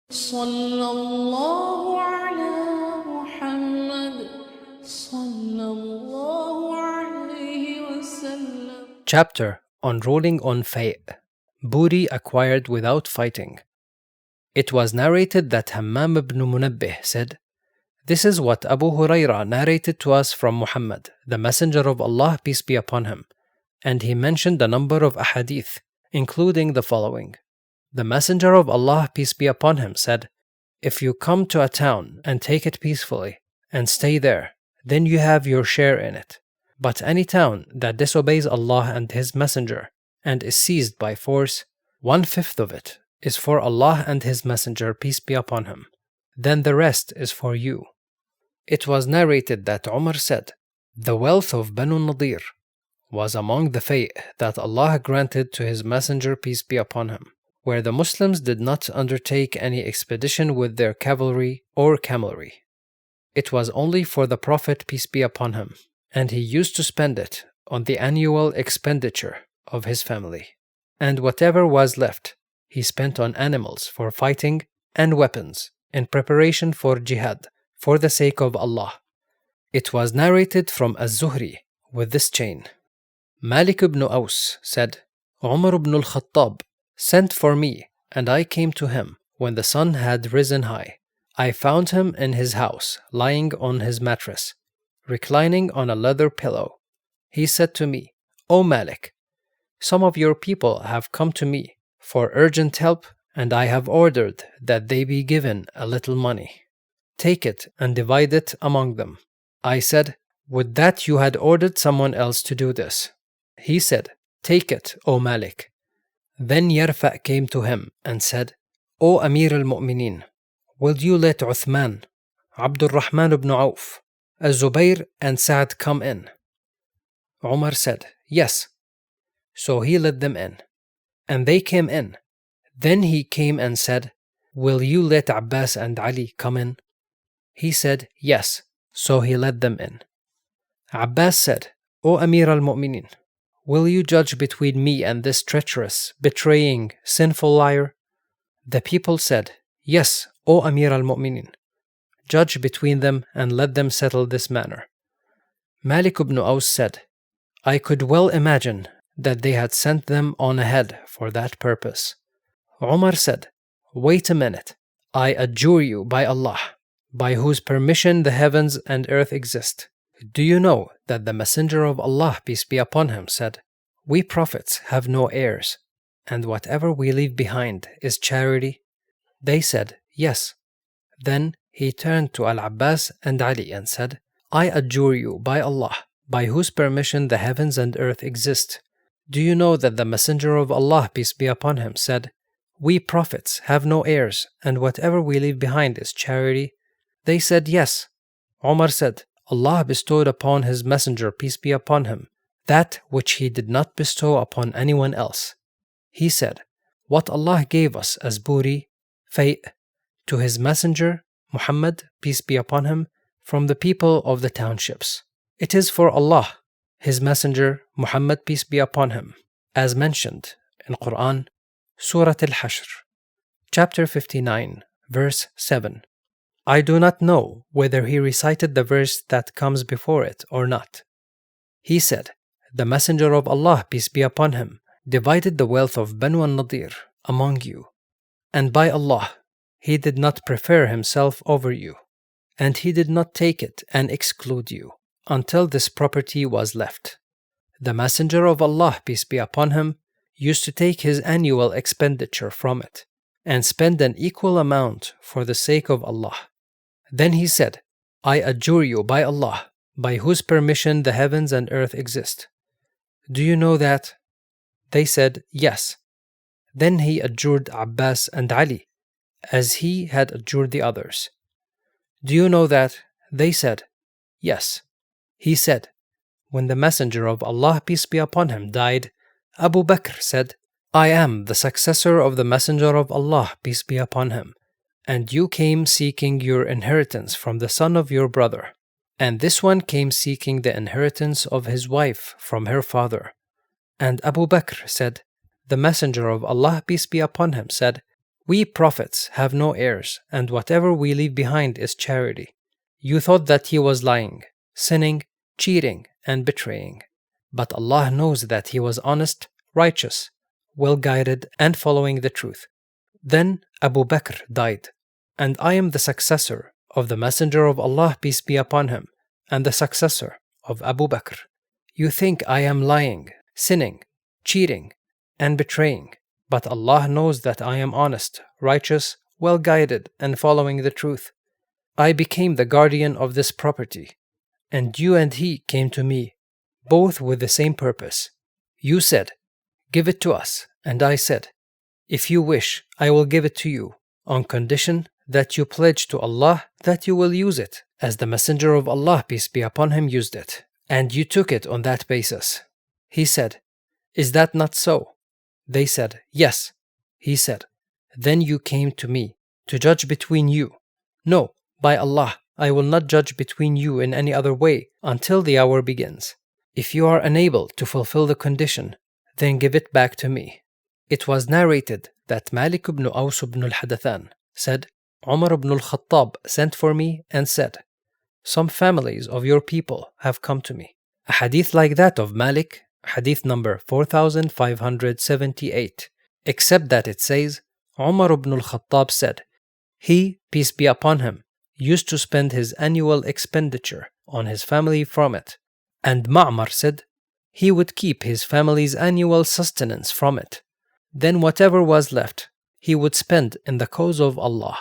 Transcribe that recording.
صلى الله على محمد صلى الله عليه وسلم. Chapter on ruling on fay', booty acquired without fighting. It was narrated that Hammam ibn Munabbih said, "This is what Abu Hurairah narrated to us from Muhammad, the Messenger of Allah, peace be upon him, and he mentioned a number of ahadith, including the following. The Messenger of Allah, peace be upon him, said, if you come to a town and take it peacefully and stay there, then you have your share in it. But any town that disobeys Allah and His Messenger and is seized by force, 1/5 of it is for Allah and His Messenger, peace be upon him. Then the rest is for you." It was narrated that Umar said, "The wealth of Banu Nadir was among the fay' that Allah granted to His Messenger, peace be upon him, where the Muslims did not undertake any expedition with their cavalry or camelry. It was only for the Prophet, peace be upon him, and he used to spend it on the annual expenditure of his family. And whatever was left, he spent on animals for fighting and weapons in preparation for Jihâd, for the sake of Allah." It was narrated from Az-Zuhri with this chain. Malik ibn Aus said, "Umar ibn al-Khattab sent for me, and I came to him when the sun had risen high. I found him in his house, lying on his mattress, reclining on a leather pillow. He said to me, 'O Malik, some of your people have come to me for urgent help, and I have ordered that they be given a little money. Take it and divide it among them.' I said, 'Would that you had ordered someone else to do this.' He said, 'Take it, O Malik.' Then Yarfa' came to him and said, 'O Amir al-Mu'mineen, will you let Uthman, Abdul Rahman ibn Auf, Az-Zubayr and Sa'd come in?' Umar said, 'Yes.' So he let them in, and they came in. Then he came and said, 'Will you let Abbas and Ali come in?' He said, 'Yes.' So he let them in. Abbas said, 'O Amir al-Mu'mineen, will you judge between me and this treacherous, betraying, sinful liar?' The people said, 'Yes, O Amir al-Mu'mineen. Judge between them and let them settle this matter.' Malik ibn Aus said, 'I could well imagine that they had sent them on ahead for that purpose.' Umar said, 'Wait a minute. I adjure you by Allah, by whose permission the heavens and earth exist. Do you know that the Messenger of Allah, peace be upon him, said, we prophets have no heirs, and whatever we leave behind is charity?' They said, 'Yes.' Then he turned to Al-Abbas and Ali and said, 'I adjure you by Allah, by whose permission the heavens and earth exist. Do you know that the Messenger of Allah, peace be upon him, said, we prophets have no heirs, and whatever we leave behind is charity?' They said, 'Yes.' Umar said, 'Allah bestowed upon His Messenger, peace be upon him, that which He did not bestow upon anyone else. He said, what Allah gave us as booty, fay', to His Messenger, Muhammad, peace be upon him, from the people of the townships. It is for Allah, His Messenger, Muhammad, peace be upon him, as mentioned in Quran, Surah Al-Hashr, chapter 59, verse 7. I do not know whether he recited the verse that comes before it or not. He said, the Messenger of Allah, peace be upon him, divided the wealth of Banu Nadir among you, and by Allah, he did not prefer himself over you, and he did not take it and exclude you until this property was left. The Messenger of Allah, peace be upon him, used to take his annual expenditure from it and spend an equal amount for the sake of Allah. Then he said, I adjure you by Allah, by whose permission the heavens and earth exist. Do you know that? They said, 'Yes.' Then he adjured Abbas and Ali, as he had adjured the others. Do you know that? They said, 'Yes.' He said, when the Messenger of Allah, peace be upon him, died, Abu Bakr said, 'I am the successor of the Messenger of Allah, peace be upon him, and you came seeking your inheritance from the son of your brother, and this one came seeking the inheritance of his wife from her father.' And Abu Bakr said, the Messenger of Allah, peace be upon him, said, We prophets have no heirs, and whatever we leave behind is charity. You thought that he was lying, sinning, cheating, and betraying. But Allah knows that he was honest, righteous, well-guided, and following the truth. Then Abu Bakr died, and I am the successor of the Messenger of Allah, peace be upon him, and the successor of Abu Bakr. You think I am lying, sinning, cheating, and betraying, but Allah knows that I am honest, righteous, well-guided, and following the truth. I became the guardian of this property, and you and he came to me, both with the same purpose. You said, "Give it to us," and I said, "If you wish, I will give it to you, on condition that you pledge to Allah that you will use it, as the Messenger of Allah, peace be upon him, used it." And you took it on that basis. He said, "Is that not so?" They said, "Yes." He said, "Then you came to me to judge between you. No, by Allah, I will not judge between you in any other way until the hour begins. If you are unable to fulfill the condition, then give it back to me." It was narrated that Malik ibn Aus ibn al-Hadathan said, Umar ibn al-Khattab sent for me and said, "Some families of your people have come to me." A hadith like that of Malik, hadith number 4578, except that it says, Umar ibn al-Khattab said, he, peace be upon him, used to spend his annual expenditure on his family from it. And Ma'mar said, he would keep his family's annual sustenance from it. Then whatever was left, he would spend in the cause of Allah.